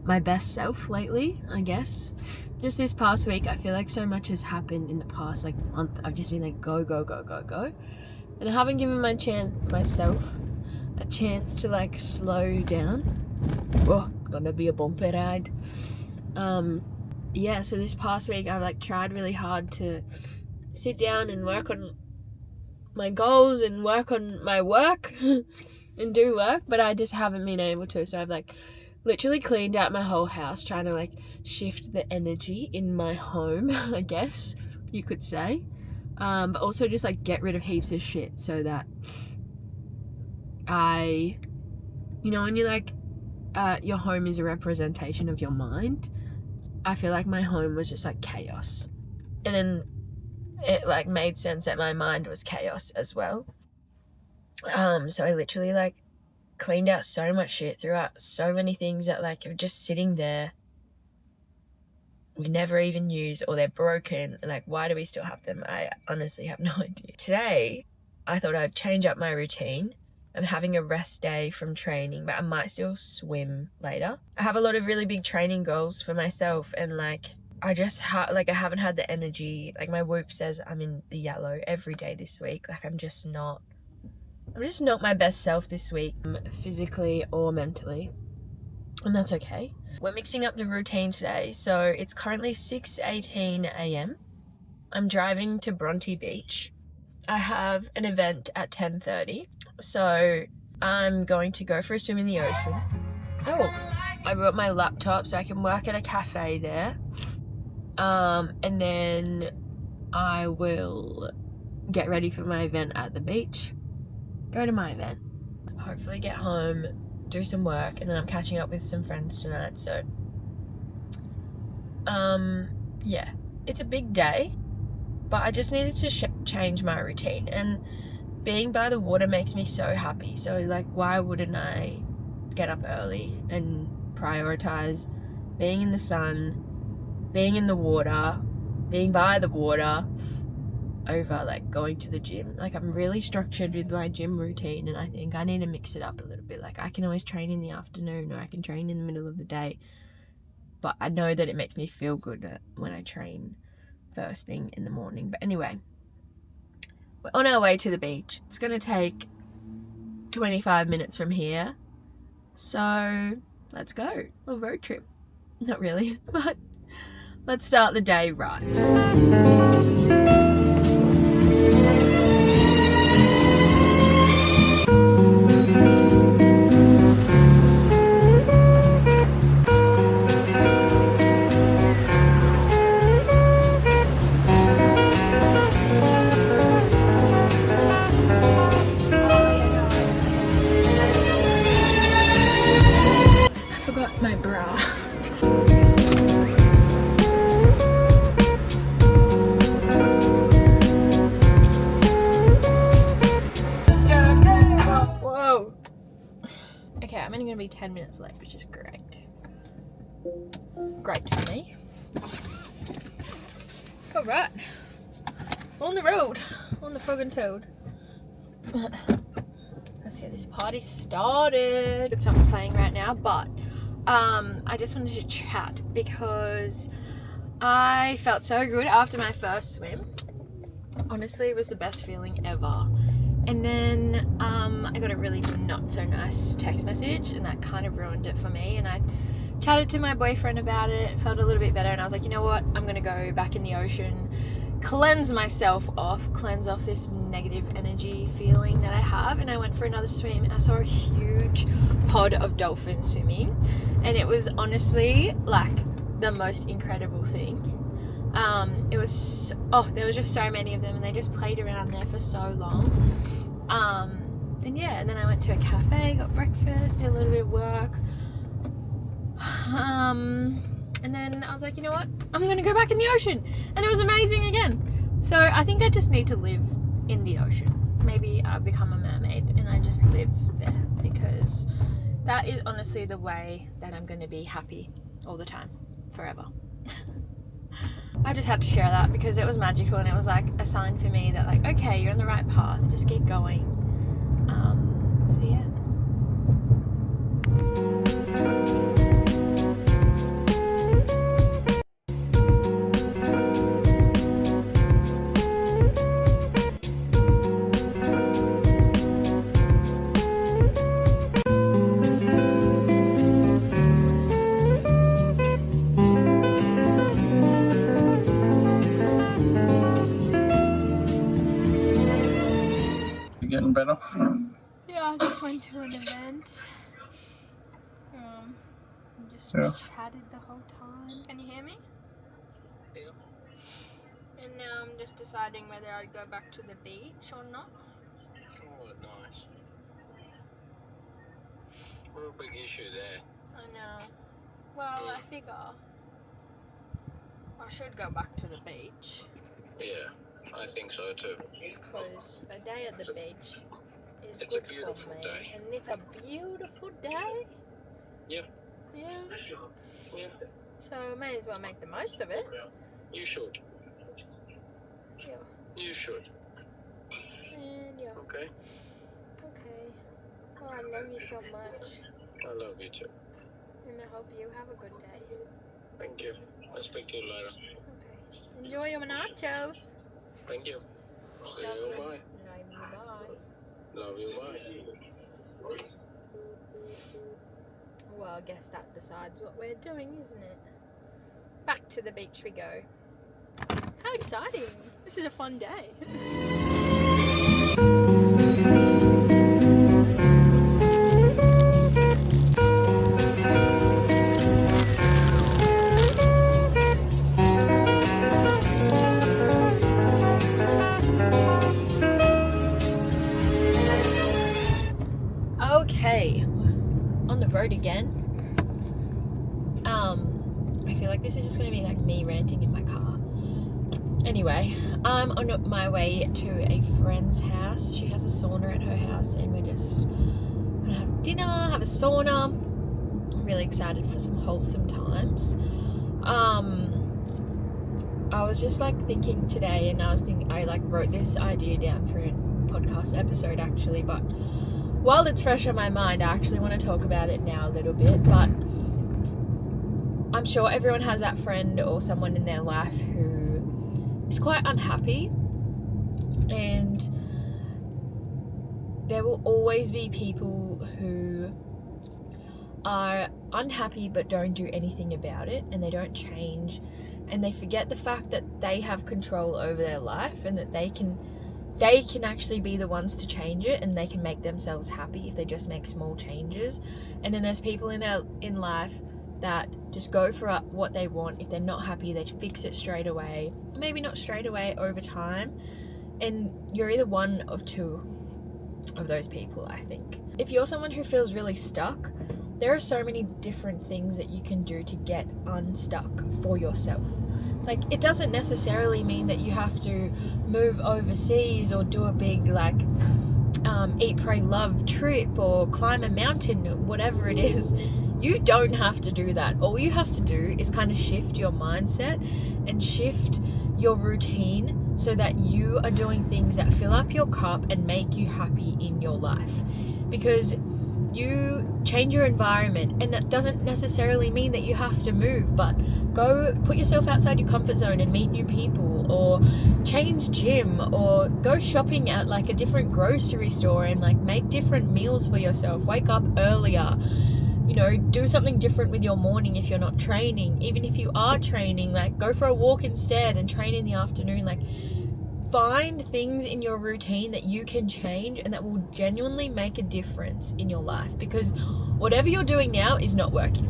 my best self lately, I guess. Just this past week, I feel like so much has happened in the past like month. I've just been like go, and I haven't given myself a chance to like slow down. Oh, it's gonna be a bumpy ride. Yeah, so this past week I've like tried really hard to sit down and work on my goals and work on my work and do work, but I just haven't been able to. So I've like literally cleaned out my whole house, trying to like shift the energy in my home, I guess you could say. But also just like get rid of heaps of shit so that when you like your home is a representation of your mind. I feel like my home was just like chaos, and then it like made sense that my mind was chaos as well. So I literally like cleaned out so much shit, threw out so many things that like are just sitting there we never even use, or they're broken, and like why do we still have them? I honestly have no idea. Today I thought I'd change up my routine. I'm having a rest day from training, but I might still swim later. I have a lot of really big training goals for myself, and like I just I haven't had the energy. Like my Whoop says I'm in the yellow every day this week. Like I'm just not my best self this week, physically or mentally, and that's okay. We're mixing up the routine today, so it's currently 6:18 a.m. I'm driving to Bronte Beach. I have an event at 10:30, so I'm going to go for a swim in the ocean. Oh, I brought my laptop so I can work at a cafe there, and then I will get ready for my event at the beach, go to my event, hopefully get home, do some work, and then I'm catching up with some friends tonight. So yeah, it's a big day, but I just needed to change my routine, and being by the water makes me so happy. So like why wouldn't I get up early and prioritize being in the sun, being in the water, being by the water over like going to the gym. Like I'm really structured with my gym routine, and I think I need to mix it up a little bit. Like I can always train in the afternoon, or I can train in the middle of the day, but I know that it makes me feel good when I train first thing in the morning. But anyway, we're on our way to the beach. It's gonna take 25 minutes from here, so let's go. A little road trip. Not really, but let's start the day right. My bra. Whoa. Okay, I'm only gonna be 10 minutes late, which is great. Great for me. All right. On the road. On the frog and toad. Let's get this party started. The song's playing right now, but I just wanted to chat because I felt so good after my first swim. Honestly, it was the best feeling ever. And then I got a really not so nice text message, and that kind of ruined it for me. And I chatted to my boyfriend about it, felt a little bit better, and I was like, you know what, I'm gonna go back in the ocean, cleanse off this negative energy feeling that I have. And I went for another swim, and I saw a huge pod of dolphins swimming, and it was honestly like the most incredible thing. There was just so many of them, and they just played around there for so long. And then I went to a cafe, got breakfast, did a little bit of work, and then I was like, you know what, I'm gonna go back in the ocean, and it was amazing again. So I think I just need to live in the ocean. Maybe I'll become a mermaid and I just live there, because that is honestly the way that I'm going to be happy all the time, forever. I just had to share that because it was magical, and it was like a sign for me that like, okay, you're on the right path, just keep going. So yeah. feeling better? Yeah, I just went to an event. And just chatted the whole time. Can you hear me? Yeah. And now I'm just deciding whether I'd go back to the beach or not. Oh, nice. What a big issue there. I know. Well, I figure I should go back to the beach. Yeah, I think so too. Because a day at the beach is It's good a beautiful for me. day. And it's a beautiful day. Yeah. Yeah. Yeah. So I may as well make the most of it. You should. Yeah. You should. And yeah. Okay. Okay. Well, I love you so much. I love you too. And I hope you have a good day. Thank you. I'll speak to you later. Okay. Enjoy your nachos. Thank you. See you. Bye. Love you. Bye. Love you. Bye. Well, I guess that decides what we're doing, isn't it? Back to the beach we go. How exciting! This is a fun day. Okay, on the road again. I feel like this is just going to be like me ranting in my car. Anyway, I'm on my way to a friend's house. She has a sauna at her house and we're just going to have dinner, have a sauna. I'm really excited for some wholesome times. I was just like thinking today, and I like wrote this idea down for a podcast episode actually, but while it's fresh on my mind, I actually want to talk about it now a little bit. But I'm sure everyone has that friend or someone in their life who is quite unhappy, and there will always be people who are unhappy but don't do anything about it, and they don't change, and they forget the fact that they have control over their life and that they can actually be the ones to change it, and they can make themselves happy if they just make small changes. And then there's people in life that just go for what they want. If they're not happy, they fix it straight away. Maybe not straight away, over time. And you're either one of two of those people, I think. If you're someone who feels really stuck, there are so many different things that you can do to get unstuck for yourself. Like, it doesn't necessarily mean that you have to move overseas or do a big like eat, pray, love trip or climb a mountain, whatever it is. You don't have to do that. All you have to do is kind of shift your mindset and shift your routine so that you are doing things that fill up your cup and make you happy in your life. Because you change your environment, and that doesn't necessarily mean that you have to move, but go put yourself outside your comfort zone and meet new people, or change gym, or go shopping at like a different grocery store and like make different meals for yourself. Wake up earlier, you know, do something different with your morning if you're not training. Even if you are training, like go for a walk instead and train in the afternoon. Like, find things in your routine that you can change and that will genuinely make a difference in your life, because whatever you're doing now is not working,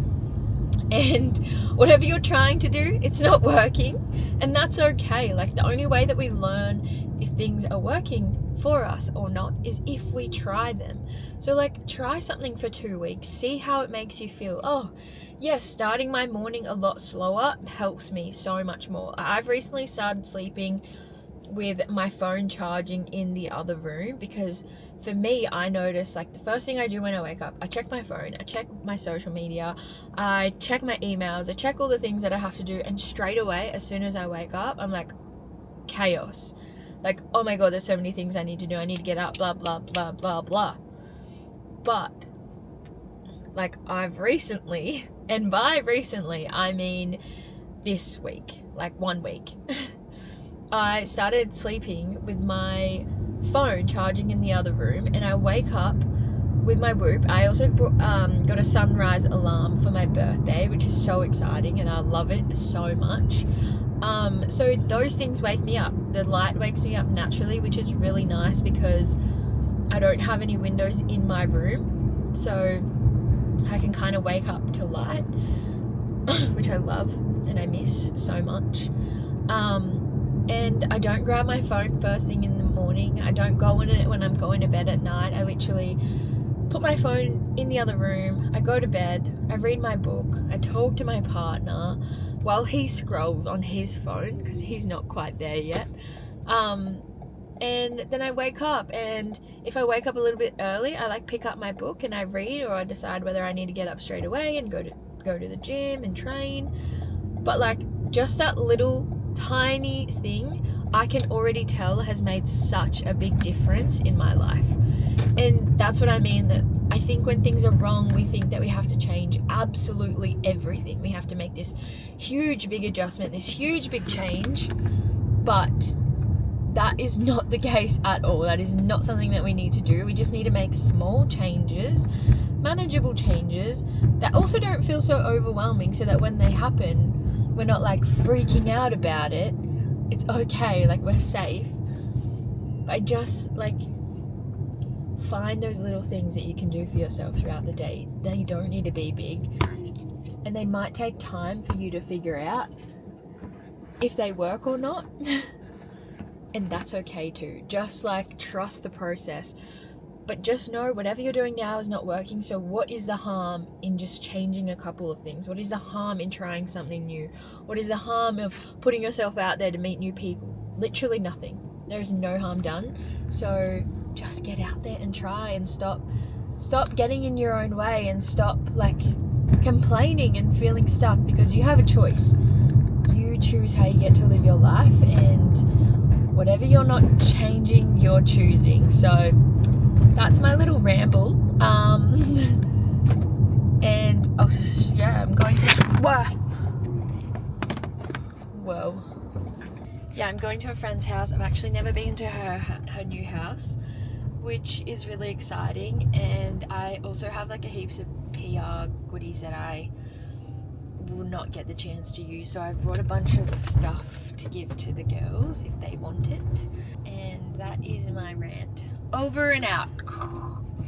and whatever you're trying to do, it's not working, and that's okay. Like, the only way that we learn if things are working for us or not is if we try them. So like, try something for 2 weeks, see how it makes you feel. Oh yes, starting my morning a lot slower helps me so much more. I've recently started sleeping with my phone charging in the other room, because for me, I notice like the first thing I do when I wake up, I check my phone, I check my social media, I check my emails, I check all the things that I have to do, and straight away, as soon as I wake up, I'm like, chaos. Like, oh my god, there's so many things I need to do, I need to get up, blah blah blah blah blah. But like, I've recently, and by recently I mean this week, like 1 week, I started sleeping with my phone charging in the other room, and I wake up with my Whoop. I also got a sunrise alarm for my birthday, which is so exciting, and I love it so much. So those things wake me up. The light wakes me up naturally, which is really nice, because I don't have any windows in my room, so I can kind of wake up to light, which I love and I miss so much. And I don't grab my phone first thing in the morning. I don't go in it when I'm going to bed at night. I literally put my phone in the other room. I go to bed. I read my book. I talk to my partner while he scrolls on his phone because he's not quite there yet. And then I wake up, and if I wake up a little bit early, I like pick up my book and I read, or I decide whether I need to get up straight away and go to the gym and train. But like just that little tiny thing, I can already tell has made such a big difference in my life. And that's what I mean, that I think when things are wrong, we think that we have to change absolutely everything. We have to make this huge big adjustment, this huge big change, but that is not the case at all. That is not something that we need to do. We just need to make small changes, manageable changes that also don't feel so overwhelming, so that when they happen, we're not like freaking out about it. It's okay, like we're safe. But just like find those little things that you can do for yourself throughout the day. They don't need to be big, and they might take time for you to figure out if they work or not. And that's okay too. Just like trust the process, but just know whatever you're doing now is not working. So what is the harm in just changing a couple of things? What is the harm in trying something new? What is the harm of putting yourself out there to meet new people? Literally nothing. There is no harm done. So just get out there and try, and stop getting in your own way, and stop like complaining and feeling stuck, because you have a choice. You choose how you get to live your life, and whatever you're not changing, you're choosing. So that's my little ramble. And I'm going to I'm going to a friend's house. I've actually never been to her new house, which is really exciting. And I also have like a heaps of PR goodies that I will not get the chance to use, so I've brought a bunch of stuff to give to the girls if they want it. And that is my rant. Over and out.